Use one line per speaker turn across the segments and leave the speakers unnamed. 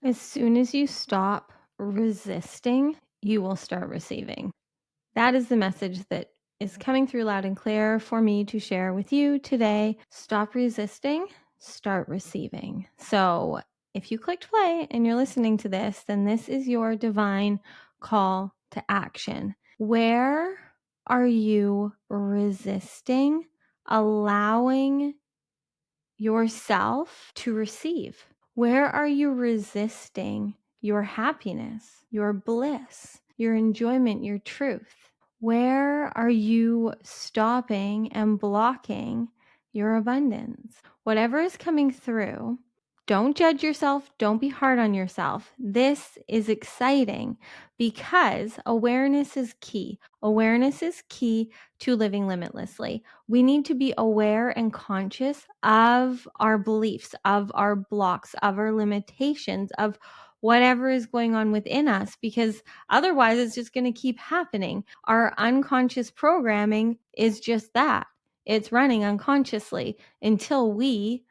As soon as you stop resisting, you will start receiving. That is the message that is coming through loud and clear for me to share with you today. Stop resisting, start receiving. So, if you clicked play and you're listening to this, then this is your divine call to action. Where are you resisting allowing yourself to receive? Where are you resisting your happiness, your bliss, your enjoyment, your truth? Where are you stopping and blocking your abundance? Whatever is coming through, don't judge yourself. Don't be hard on yourself. This is exciting because awareness is key. Awareness is key to living limitlessly. We need to be aware and conscious of our beliefs, of our blocks, of our limitations, of whatever is going on within us, because otherwise it's just going to keep happening. Our unconscious programming is just that. It's running unconsciously until we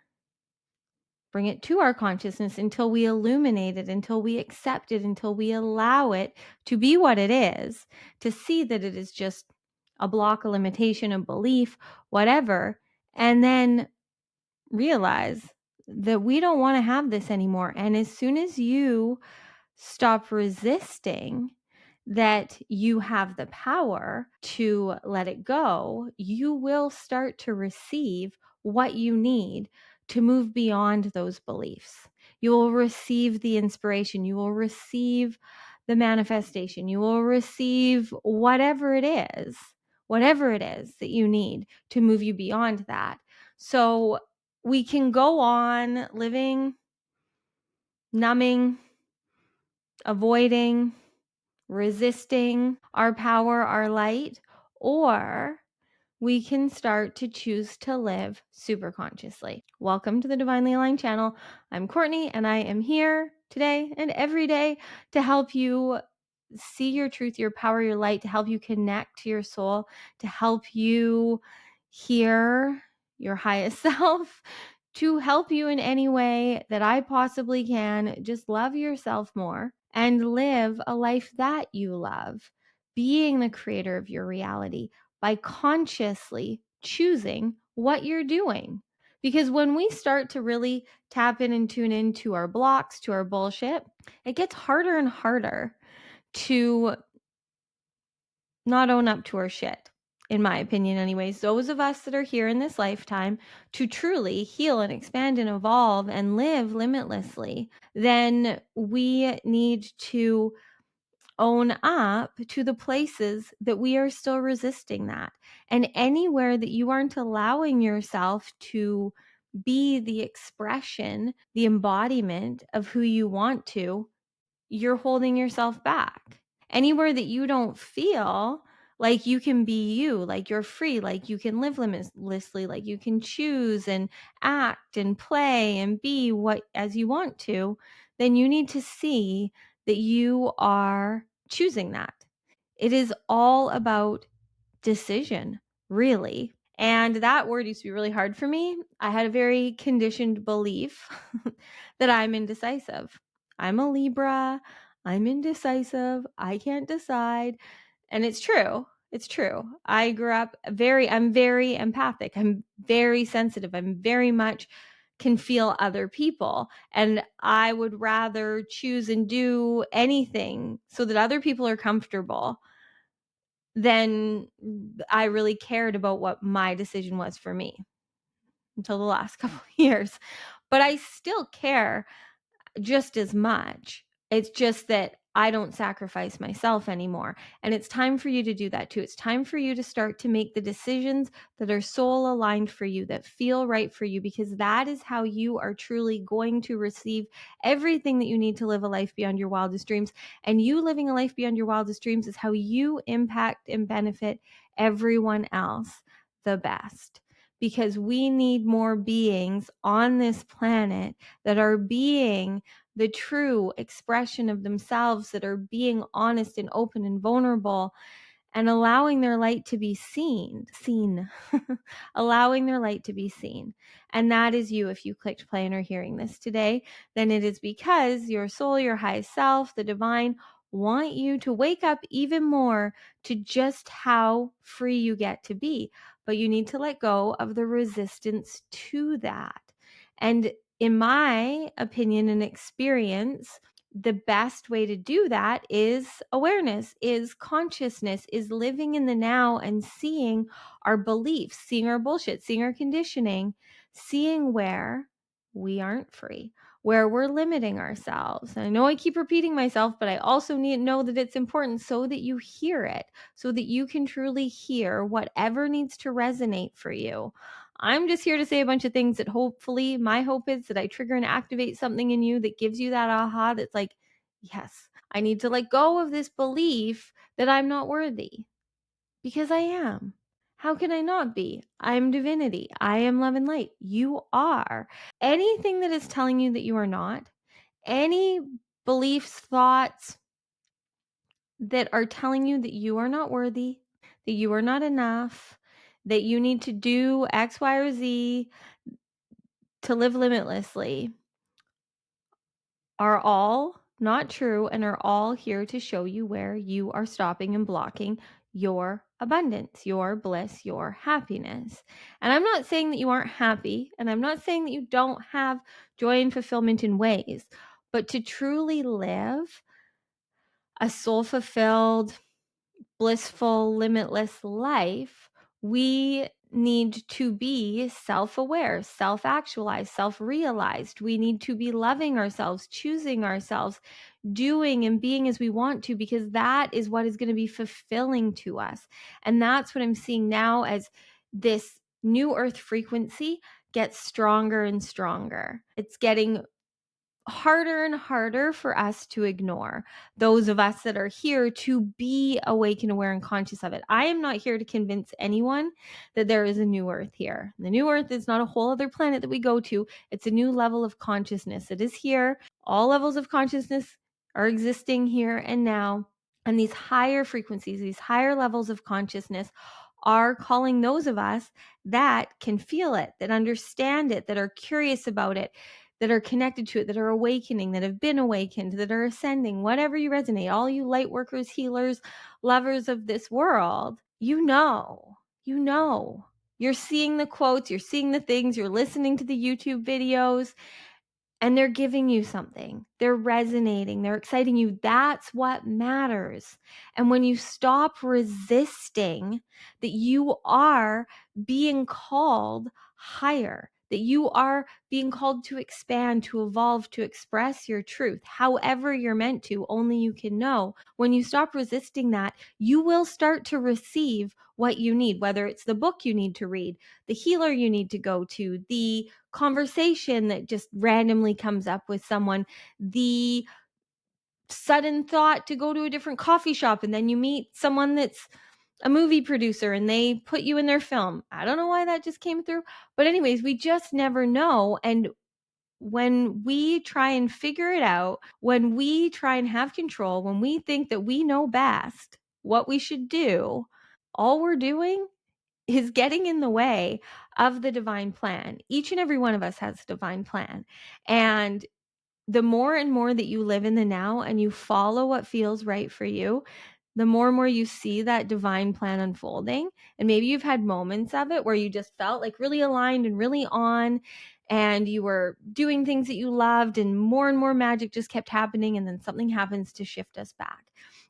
bring it to our consciousness, until we illuminate it, until we accept it, until we allow it to be what it is, to see that it is just a block, a limitation, a belief, whatever, and then realize that we don't want to have this anymore. And as soon as you stop resisting that you have the power to let it go, you will start to receive what you need to move beyond those beliefs. You will receive the inspiration. You will receive the manifestation. You will receive whatever it is that you need to move you beyond that. So we can go on living, numbing, avoiding, resisting our power, our light, or we can start to choose to live super consciously. Welcome to the Divinely Aligned channel. I'm Courtney, and I am here today and every day to help you see your truth, your power, your light, to help you connect to your soul, to help you hear your highest self, to help you in any way that I possibly can. Just love yourself more and live a life that you love, being the creator of your reality by consciously choosing what you're doing. Because when we start to really tap in and tune into our blocks, to our bullshit, it gets harder and harder to not own up to our shit, in my opinion anyways. Those of us that are here in this lifetime to truly heal and expand and evolve and live limitlessly, then we need to own up to the places that we are still resisting that. And anywhere that you aren't allowing yourself to be the expression, the embodiment of who you want to, you're holding yourself back. Anywhere that you don't feel like you can be you, like you're free, like you can live limitlessly, like you can choose and act and play and be what as you want to, then you need to see that you are choosing that. It is all about decision, really. And that word used to be really hard for me. I had a very conditioned belief that I'm indecisive. I'm a Libra. I'm indecisive. I can't decide. And it's true. It's true. I grew up I'm very empathic. I'm very sensitive. I'm very much can feel other people. And I would rather choose and do anything so that other people are comfortable than I really cared about what my decision was for me until the last couple of years. But I still care just as much. It's just that I don't sacrifice myself anymore. And it's time for you to do that too. It's time for you to start to make the decisions that are soul aligned for you, that feel right for you, because that is how you are truly going to receive everything that you need to live a life beyond your wildest dreams. And you living a life beyond your wildest dreams is how you impact and benefit everyone else the best. Because we need more beings on this planet that are being the true expression of themselves, that are being honest and open and vulnerable and allowing their light to be seen, allowing their light to be seen. And that is you. If you clicked play and are hearing this today, then it is because your soul, your highest self, the divine want you to wake up even more to just how free you get to be. But you need to let go of the resistance to that. And in my opinion and experience, the best way to do that is awareness, is consciousness, is living in the now and seeing our beliefs, seeing our bullshit, seeing our conditioning, seeing where we aren't free, where we're limiting ourselves. And I know I keep repeating myself, but I also need to know that it's important so that you hear it, so that you can truly hear whatever needs to resonate for you. I'm just here to say a bunch of things that hopefully my hope is that I trigger and activate something in you that gives you that aha that's like, yes, I need to let go of this belief that I'm not worthy because I am. How can I not be? I am divinity. I am love and light. You are. Anything that is telling you that you are not, any beliefs, thoughts that are telling you that you are not worthy, that you are not enough, that you need to do X, Y, or Z to live limitlessly are all not true and are all here to show you where you are stopping and blocking your abundance, your bliss, your happiness. And I'm not saying that you aren't happy, and I'm not saying that you don't have joy and fulfillment in ways, but to truly live a soul-fulfilled, blissful, limitless life, we need to be self-aware, self-actualized, self-realized. We need to be loving ourselves, choosing ourselves, doing and being as we want to, because that is what is going to be fulfilling to us. And that's what I'm seeing now as this new earth frequency gets stronger and stronger. It's getting harder and harder for us to ignore, those of us that are here to be awake and aware and conscious of it. I am not here to convince anyone that there is a new earth here. The new earth is not a whole other planet that we go to. It's a new level of consciousness. It is here. All levels of consciousness are existing here and now. And these higher frequencies, these higher levels of consciousness are calling those of us that can feel it, that understand it, that are curious about it, that are connected to it, that are awakening, that have been awakened, that are ascending, whatever you resonate, all you light workers, healers, lovers of this world, you're seeing the quotes, you're seeing the things, you're listening to the YouTube videos, and they're giving you something. They're resonating. They're exciting you. That's what matters. And when you stop resisting that you are being called higher, that you are being called to expand, to evolve, to express your truth, however you're meant to, only you can know. When you stop resisting that, you will start to receive what you need, whether it's the book you need to read, the healer you need to go to, the conversation that just randomly comes up with someone, the sudden thought to go to a different coffee shop, and then you meet someone that's a movie producer and they put you in their film. I don't know why that just came through, but anyways, we just never know. And when we try and figure it out, when we try and have control, when we think that we know best what we should do, all we're doing is getting in the way of the divine plan. Each and every one of us has a divine plan. And the more and more that you live in the now and you follow what feels right for you, the more and more you see that divine plan unfolding. And maybe you've had moments of it where you just felt like really aligned and really on, and you were doing things that you loved, and more magic just kept happening. And then something happens to shift us back.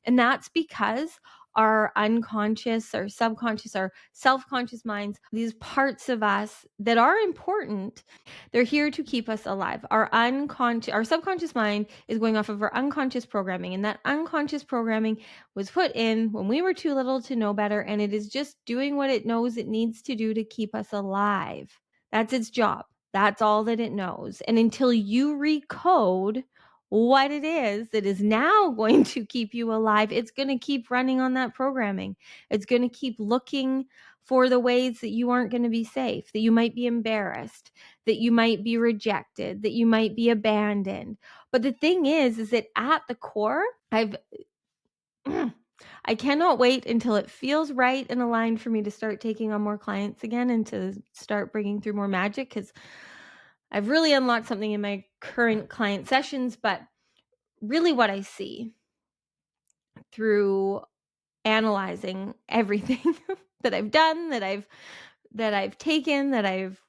And that's because our unconscious, our subconscious, our self-conscious minds, these parts of us that are important, they're here to keep us alive. Our subconscious mind is going off of our unconscious programming, and that unconscious programming was put in when we were too little to know better, and it is just doing what it knows it needs to do to keep us alive. That's its job. That's all that it knows. And until you recode what it is that is now going to keep you alive, it's going to keep running on that programming. It's going to keep looking for the ways that you aren't going to be safe, that you might be embarrassed, that you might be rejected, that you might be abandoned. But the thing is that at the core, I cannot wait until it feels right and aligned for me to start taking on more clients again and to start bringing through more magic, because I've really unlocked something in my current client sessions. But really, what I see through analyzing everything that I've done, that I've taken, that I've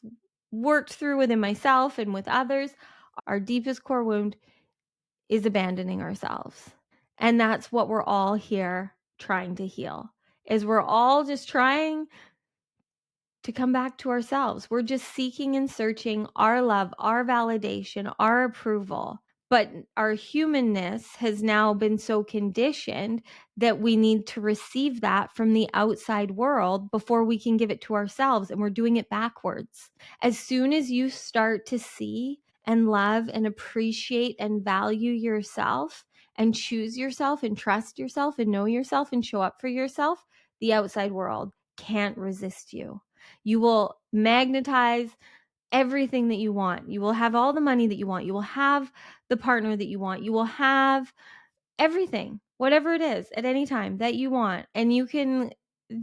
worked through within myself and with others, our deepest core wound is abandoning ourselves. And that's what we're all here trying to heal. Is we're all just trying to come back to ourselves. We're just seeking and searching our love, our validation, our approval. But our humanness has now been so conditioned that we need to receive that from the outside world before we can give it to ourselves. And we're doing it backwards. As soon as you start to see and love and appreciate and value yourself and choose yourself and trust yourself and know yourself and show up for yourself, the outside world can't resist you. You will magnetize everything that you want. You will have all the money that you want. You will have the partner that you want. You will have everything, whatever it is at any time that you want. And you can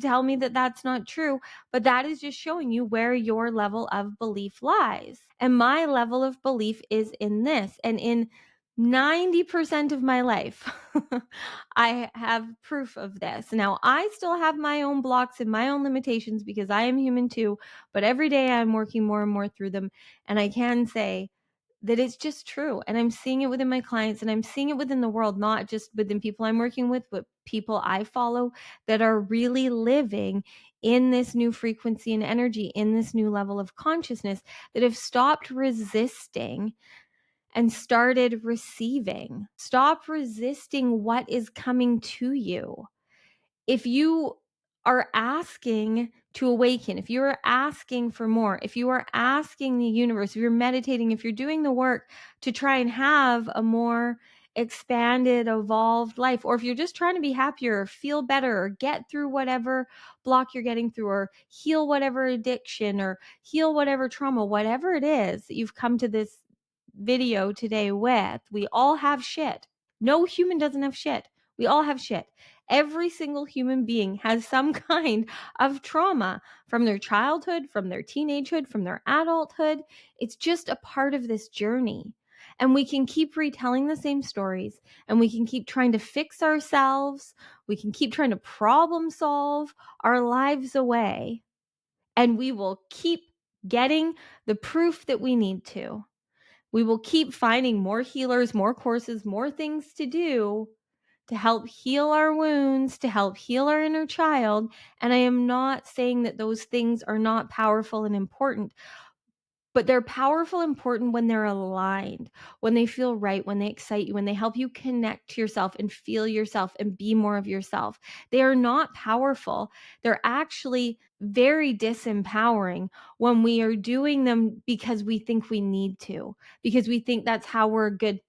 tell me that that's not true, but that is just showing you where your level of belief lies. And my level of belief is in this. And in 90% of my life, I have proof of this. Now, I still have my own blocks and my own limitations because I am human too, but every day I'm working more and more through them. And I can say that it's just true. And I'm seeing it within my clients, and I'm seeing it within the world, not just within people I'm working with, but people I follow that are really living in this new frequency and energy, in this new level of consciousness, that have stopped resisting and started receiving. Stop resisting what is coming to you. If you are asking to awaken, if you're asking for more, if you are asking the universe, if you're meditating, if you're doing the work to try and have a more expanded, evolved life, or if you're just trying to be happier or feel better or get through whatever block you're getting through, or heal whatever addiction or heal whatever trauma, whatever it is that you've come to this video today with, we all have shit. No human doesn't have shit. We all have shit. Every single human being has some kind of trauma from their childhood, from their teenagehood, from their adulthood. It's just a part of this journey. And we can keep retelling the same stories, and we can keep trying to fix ourselves. We can keep trying to problem solve our lives away, and we will keep getting the proof that we need to. We will keep finding more healers, more courses, more things to do to help heal our wounds, to help heal our inner child. And I am not saying that those things are not powerful and important, but they're powerful and important when they're aligned, when they feel right, when they excite you, when they help you connect to yourself and feel yourself and be more of yourself. They are not powerful. They're actually very disempowering when we are doing them because we think we need to, because we think that's how we're a good,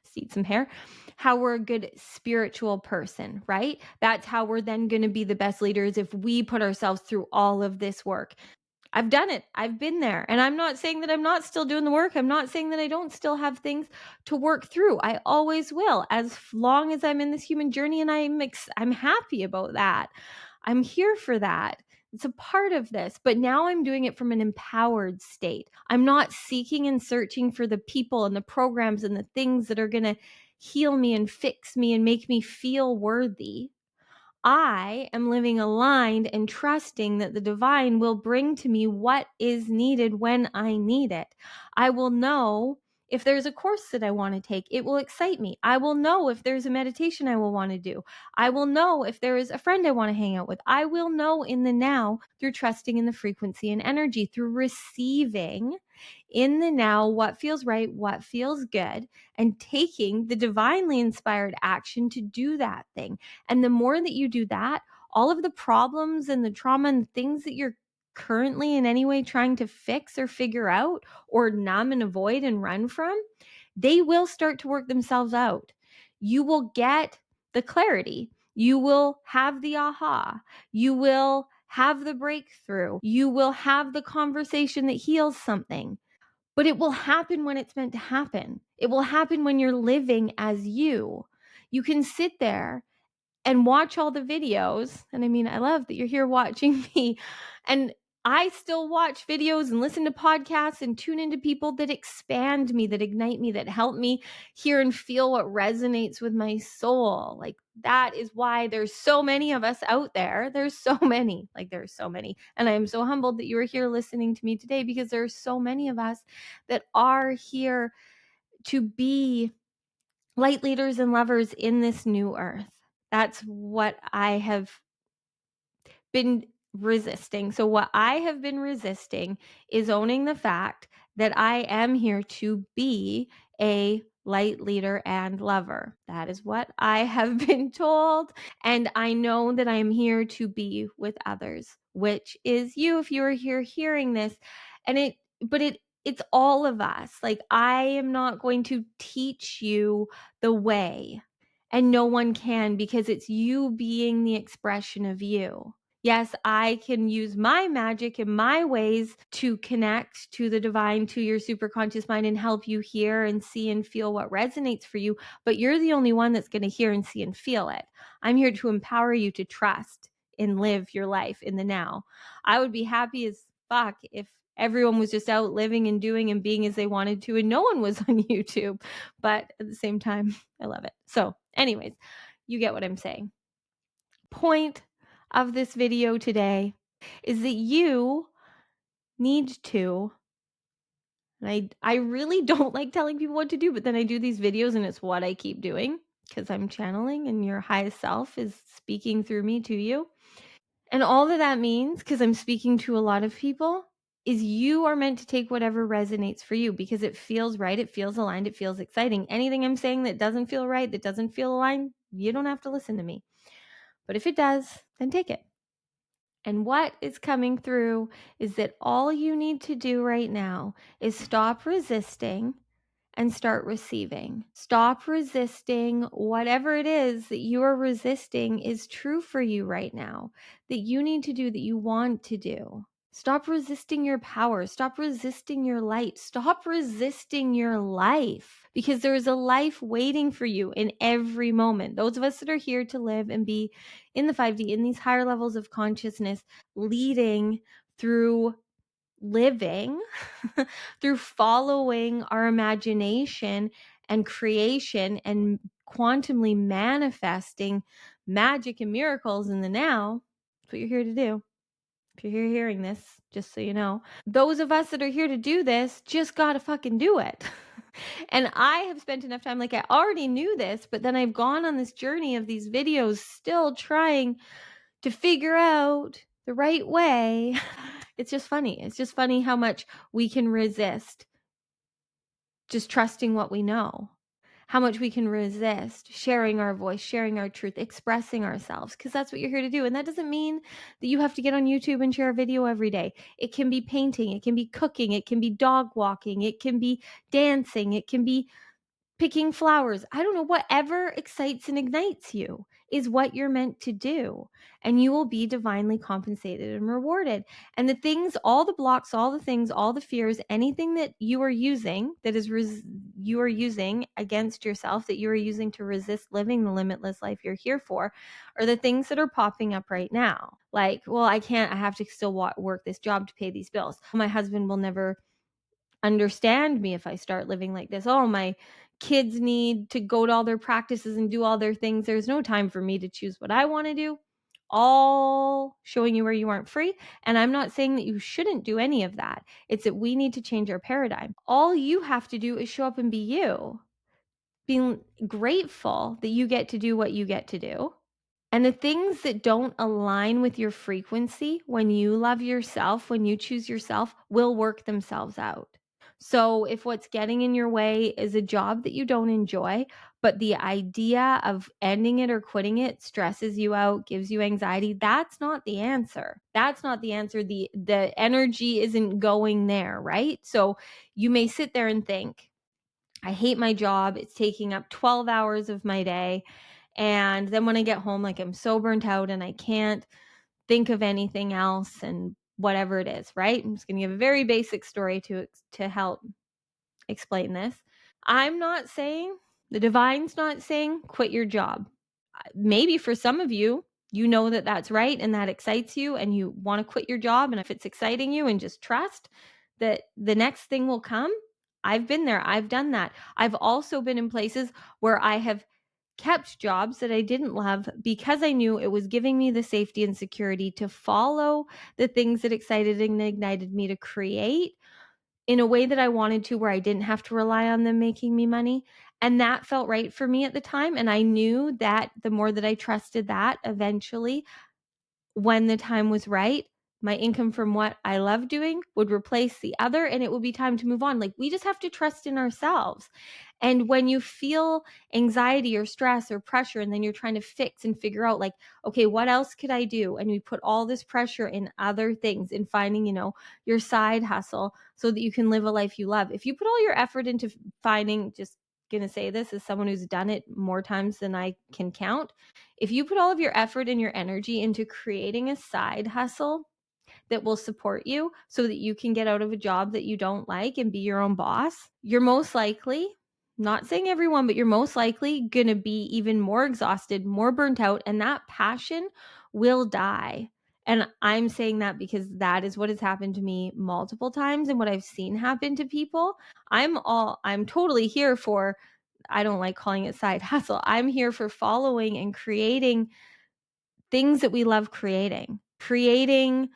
see some hair, how we're a good spiritual person, right? That's how we're then going to be the best leaders, if we put ourselves through all of this work. I've done it. I've been there. And I'm not saying that I'm not still doing the work. I'm not saying that I don't still have things to work through. I always will, as long as I'm in this human journey, and I'm happy about that. I'm here for that. It's a part of this, but now I'm doing it from an empowered state. I'm not seeking and searching for the people and the programs and the things that are going to heal me and fix me and make me feel worthy. I am living aligned and trusting that the divine will bring to me what is needed when I need it. I will know if there's a course that I want to take, it will excite me. I will know if there's a meditation I will want to do. I will know if there is a friend I want to hang out with. I will know in the now through trusting in the frequency and energy, through receiving in the now what feels right, what feels good, and taking the divinely inspired action to do that thing. And the more that you do that, all of the problems and the trauma and things that you're currently in any way trying to fix or figure out or numb and avoid and run from, they will start to work themselves out. You will get the clarity. You will have the aha. You will have the breakthrough. You will have the conversation that heals something. But it will happen when it's meant to happen. It will happen when you're living as you. You can sit there and watch all the videos. And I mean, I love that you're here watching me. And I still watch videos and listen to podcasts and tune into people that expand me, that ignite me, that help me hear and feel what resonates with my soul. Like, that is why there's so many of us out there. There's so many. And I am so humbled that you are here listening to me today, because there are so many of us that are here to be light leaders and lovers in this new earth. That's what I have been resisting. So, what I have been resisting is owning the fact that I am here to be a light leader and lover. That is what I have been told. And I know that I am here to be with others, which is you if you are here hearing this. And it's all of us. Like, I am not going to teach you the way, and no one can, because it's you being the expression of you. Yes, I can use my magic and my ways to connect to the divine, to your superconscious mind, and help you hear and see and feel what resonates for you. But you're the only one that's going to hear and see and feel it. I'm here to empower you to trust and live your life in the now. I would be happy as fuck if everyone was just out living and doing and being as they wanted to, and no one was on YouTube. But at the same time, I love it. So, anyways, you get what I'm saying. Point of this video today is that you need to, and I really don't like telling people what to do, but then I do these videos and it's what I keep doing, because I'm channeling and your highest self is speaking through me to you. And all that means, because I'm speaking to a lot of people, is you are meant to take whatever resonates for you, because it feels right, it feels aligned, it feels exciting. Anything I'm saying that doesn't feel right, that doesn't feel aligned, you don't have to listen to me. But if it does, then take it. And what is coming through is that all you need to do right now is stop resisting and start receiving. Stop resisting whatever it is that you are resisting is true for you right now, that you need to do, that you want to do. Stop resisting your power. Stop resisting your light. Stop resisting your life, because there is a life waiting for you in every moment. Those of us that are here to live and be in the 5D, in these higher levels of consciousness, leading through living, through following our imagination and creation and quantumly manifesting magic and miracles in the now. That's what you're here to do. If you're here hearing this, just so you know, those of us that are here to do this just gotta fucking do it. And I have spent enough time, like, I already knew this, but then I've gone on this journey of these videos, still trying to figure out the right way. It's just funny. It's just funny how much we can resist just trusting what we know. How much we can resist sharing our voice, sharing our truth, expressing ourselves, because that's what you're here to do. And that doesn't mean that you have to get on YouTube and share a video every day. It can be painting, it can be cooking, it can be dog walking, it can be dancing, it can be picking flowers. I don't know, whatever excites and ignites you is what you're meant to do. And you will be divinely compensated and rewarded. And the things, all the blocks, all the things, all the fears, anything that you are using, that is you are using against yourself, that you are using to resist living the limitless life you're here for, are the things that are popping up right now. Like, well, I have to still work this job to pay these bills. My husband will never understand me if I start living like this. Oh, my kids need to go to all their practices and do all their things. There's no time for me to choose what I want to do. All showing you where you aren't free. And I'm not saying that you shouldn't do any of that. It's that we need to change our paradigm. All you have to do is show up and be you, being grateful that you get to do what you get to do. And the things that don't align with your frequency, when you love yourself, when you choose yourself, will work themselves out. So if what's getting in your way is a job that you don't enjoy, but the idea of ending it or quitting it stresses you out, gives you anxiety, that's not the answer. That's not the answer. The energy isn't going there, right? So you may sit there and think, I hate my job. It's taking up 12 hours of my day. And then when I get home, like, I'm so burnt out and I can't think of anything else, and whatever it is, right? I'm just going to give a very basic story to help explain this. I'm not saying The divine's not saying quit your job. Maybe for some of you, you know that that's right and that excites you and you want to quit your job. And if it's exciting you, and just trust that the next thing will come. I've been there. I've done that. I've also been in places where I have kept jobs that I didn't love because I knew it was giving me the safety and security to follow the things that excited and ignited me to create in a way that I wanted to, where I didn't have to rely on them making me money. And that felt right for me at the time. And I knew that the more that I trusted that, eventually, when the time was right, my income from what I love doing would replace the other and it would be time to move on. Like, we just have to trust in ourselves. And when you feel anxiety or stress or pressure, and then you're trying to fix and figure out, like, okay, what else could I do? And we put all this pressure in other things, in finding, your side hustle so that you can live a life you love. If you put all your effort into finding, just going to say this as someone who's done it more times than I can count, if you put all of your effort and your energy into creating a side hustle that will support you so that you can get out of a job that you don't like and be your own boss, you're most likely, not saying everyone, but you're most likely going to be even more exhausted, more burnt out, and that passion will die. And I'm saying that because that is what has happened to me multiple times and what I've seen happen to people. I'm totally here for, I don't like calling it side hustle. I'm here for following and creating things that we love creating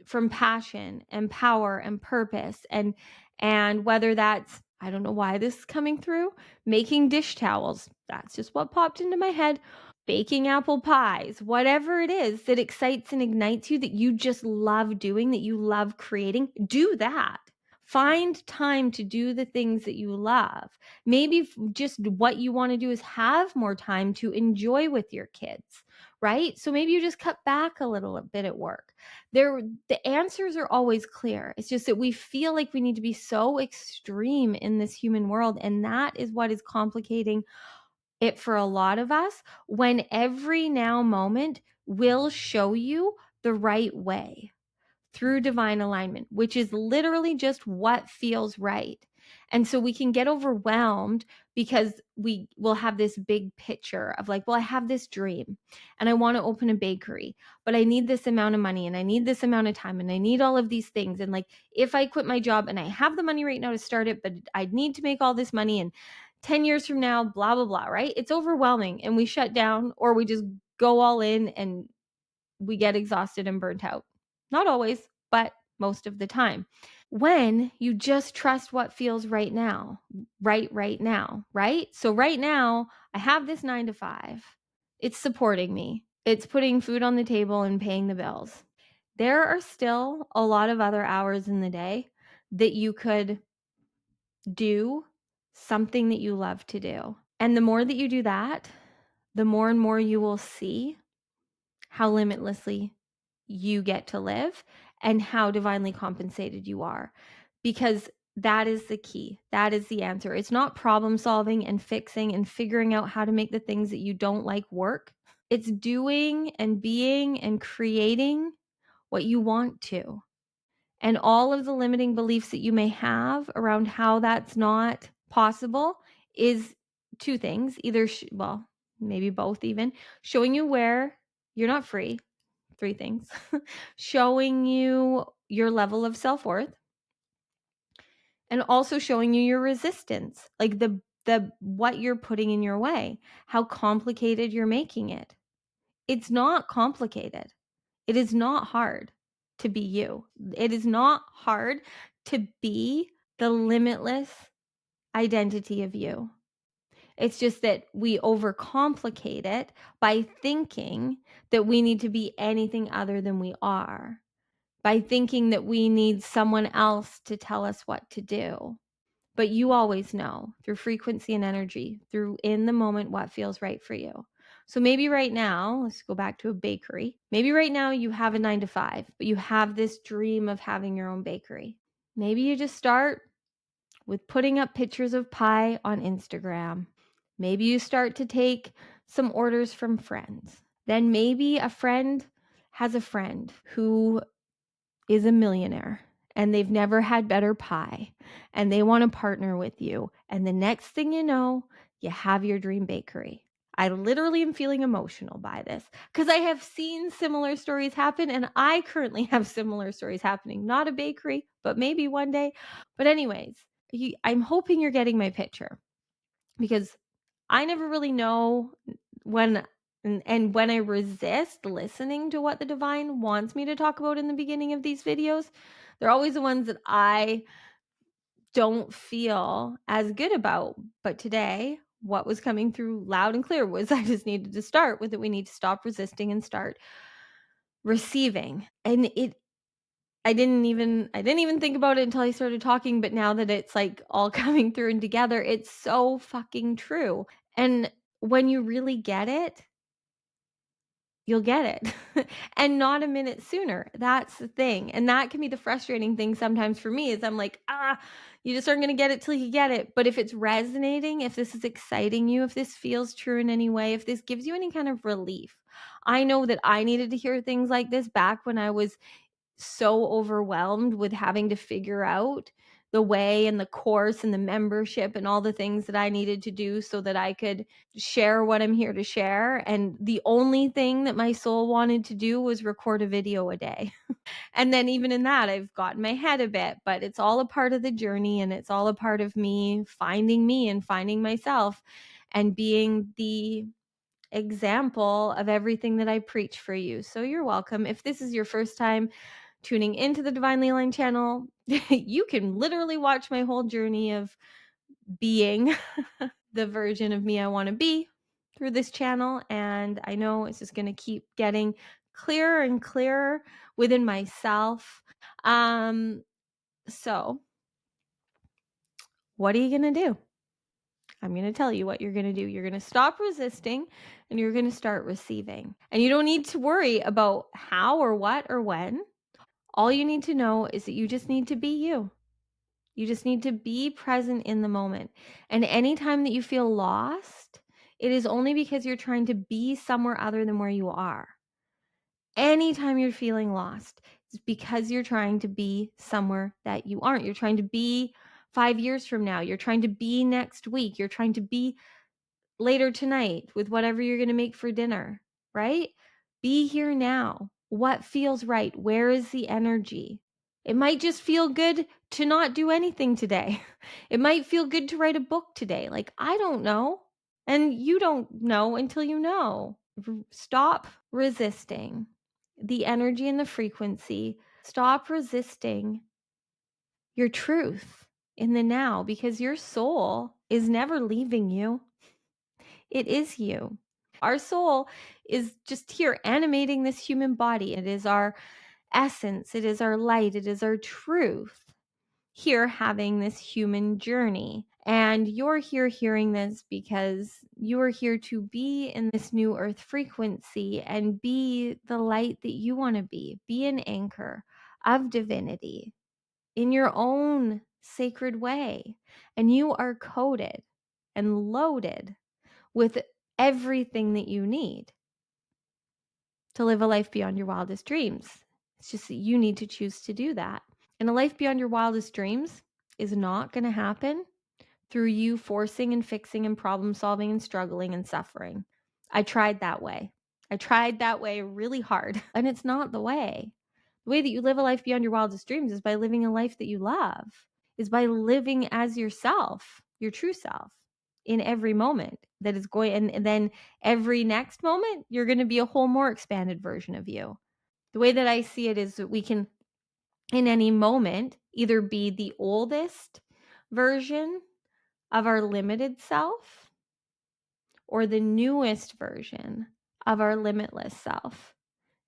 from passion and power and purpose. And whether that's, I don't know why this is coming through, making dish towels, that's just what popped into my head, baking apple pies, whatever it is that excites and ignites you, that you just love doing, that you love creating, do that. Find time to do the things that you love. Maybe just what you want to do is have more time to enjoy with your kids, right? So maybe you just cut back a little bit at work. The answers are always clear. It's just that we feel like we need to be so extreme in this human world, and that is what is complicating it for a lot of us, when every now moment will show you the right way through divine alignment, which is literally just what feels right. And so we can get overwhelmed because we will have this big picture of, like, well, I have this dream and I want to open a bakery, but I need this amount of money and I need this amount of time and I need all of these things. And, like, if I quit my job and I have the money right now to start it, but I need to make all this money, and 10 years from now, blah, blah, blah, right? It's overwhelming and we shut down, or we just go all in and we get exhausted and burnt out. Not always, but most of the time. When you just trust what feels right now, right now, right? So right now, I have this 9 to 5. It's supporting me. It's putting food on the table and paying the bills. There are still a lot of other hours in the day that you could do something that you love to do. And the more that you do that, the more and more you will see how limitlessly you get to live and how divinely compensated you are. Because that is the key. That is the answer. It's not problem solving and fixing and figuring out how to make the things that you don't like work. It's doing and being and creating what you want to. And all of the limiting beliefs that you may have around how that's not possible is two things. Either, well, maybe both even, showing you where you're not free. 3 things. Showing you your level of self-worth, and also showing you your resistance, like the what you're putting in your way, how complicated you're making it. It's not complicated. It is not hard to be you. It is not hard to be the limitless identity of you. It's just that we overcomplicate it by thinking that we need to be anything other than we are, by thinking that we need someone else to tell us what to do. But you always know through frequency and energy, through in the moment, what feels right for you. So maybe right now, let's go back to a bakery. Maybe right now you have a 9 to 5, but you have this dream of having your own bakery. Maybe you just start with putting up pictures of pie on Instagram. Maybe you start to take some orders from friends. Then maybe a friend has a friend who is a millionaire and they've never had better pie and they want to partner with you. And the next thing you know, you have your dream bakery. I literally am feeling emotional by this because I have seen similar stories happen, and I currently have similar stories happening. Not a bakery, but maybe one day. But anyways, I'm hoping you're getting my picture, because I never really know when and when I resist listening to what the divine wants me to talk about in the beginning of these videos, they're always the ones that I don't feel as good about. But today, what was coming through loud and clear was I just needed to start with it. We need to stop resisting and start receiving. And I didn't even think about it until I started talking, but now that it's like all coming through and together, it's so fucking true. And when you really get it, you'll get it. And not a minute sooner. That's the thing. And that can be the frustrating thing sometimes for me, is I'm like, you just aren't going to get it till you get it. But if it's resonating, if this is exciting you, if this feels true in any way, if this gives you any kind of relief, I know that I needed to hear things like this back when I was so overwhelmed with having to figure out the way and the course and the membership and all the things that I needed to do so that I could share what I'm here to share. And the only thing that my soul wanted to do was record a video a day. And then even in that, I've gotten my head a bit, but it's all a part of the journey, and it's all a part of me and finding myself and being the example of everything that I preach for you. So you're welcome. If this is your first time tuning into the Divinely Aligned channel, you can literally watch my whole journey of being the version of me I want to be through this channel. And I know it's just going to keep getting clearer and clearer within myself. So what are you going to do? I'm going to tell you what you're going to do. You're going to stop resisting and you're going to start receiving. And you don't need to worry about how or what or when. All you need to know is that you just need to be you. You just need to be present in the moment. And anytime that you feel lost, it is only because you're trying to be somewhere other than where you are. Anytime you're feeling lost, it's because you're trying to be somewhere that you aren't. You're trying to be 5 years from now. You're trying to be next week. You're trying to be later tonight with whatever you're going to make for dinner, right? Be here now. What feels right? Where is the energy? It might just feel good to not do anything today. It might feel good to write a book today. Like, I don't know. And you don't know until you know. Stop resisting the energy and the frequency. Stop resisting your truth in the now, because your soul is never leaving you. It is you. Our soul is just here animating this human body. It is our essence. It is our light. It is our truth here having this human journey. And you're here hearing this because you are here to be in this new earth frequency and be the light that you want to be. Be an anchor of divinity in your own sacred way. And you are coded and loaded with everything that you need to live a life beyond your wildest dreams. It's just that you need to choose to do that. And a life beyond your wildest dreams is not going to happen through you forcing and fixing and problem solving and struggling and suffering. I tried that way. I tried that way really hard, and it's not the way. The way that you live a life beyond your wildest dreams is by living a life that you love, is by living as yourself, your true self, in every moment that is going. And then every next moment, you're going to be a whole more expanded version of you. The way that I see it is that we can, in any moment, either be the oldest version of our limited self or the newest version of our limitless self.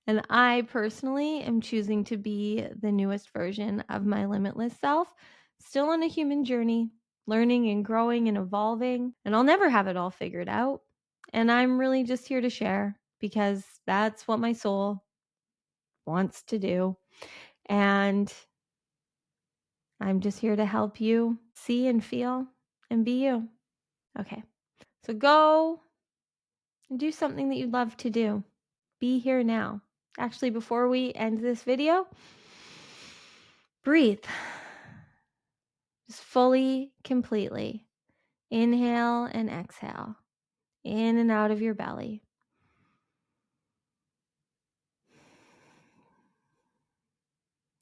And I personally am choosing to be the newest version of my limitless self, still on a human journey, learning and growing and evolving. And I'll never have it all figured out. And I'm really just here to share because that's what my soul wants to do. And I'm just here to help you see and feel and be you. Okay. So go and do something that you love to do. Be here now. Actually, before we end this video, breathe. Just fully, completely. Inhale and exhale, in and out of your belly.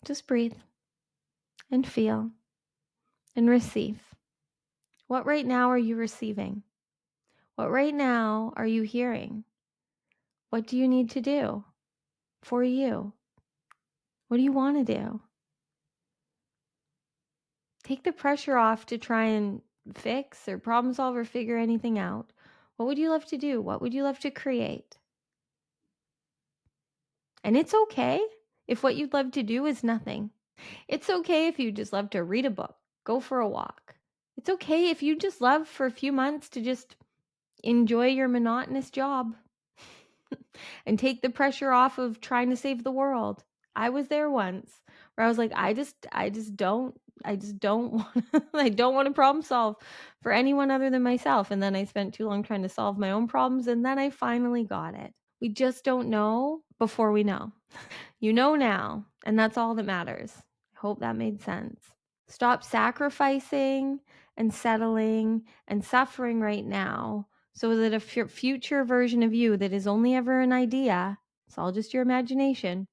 Just breathe and feel and receive. What right now are you receiving? What right now are you hearing? What do you need to do for you? What do you want to do? Take the pressure off to try and fix or problem solve or figure anything out. What would you love to do? What would you love to create? And it's okay if what you'd love to do is nothing. It's okay if you just love to read a book, go for a walk. It's okay if you just love for a few months to just enjoy your monotonous job and take the pressure off of trying to save the world. I was there once where I was like, I just don't want I don't want to problem solve for anyone other than myself. And then I spent too long trying to solve my own problems, and then I finally got it. We just don't know before we know. You know now, and that's all that matters. I hope that made sense. Stop sacrificing and settling and suffering right now so that a future version of you that is only ever an idea, it's all just your imagination,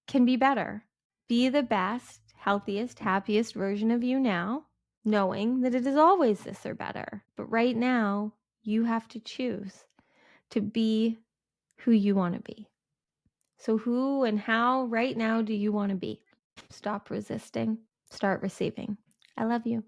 can be better. Be the best, healthiest, happiest version of you now, knowing that it is always this or better. But right now, you have to choose to be who you want to be. So who and how right now do you want to be? Stop resisting. Start receiving. I love you.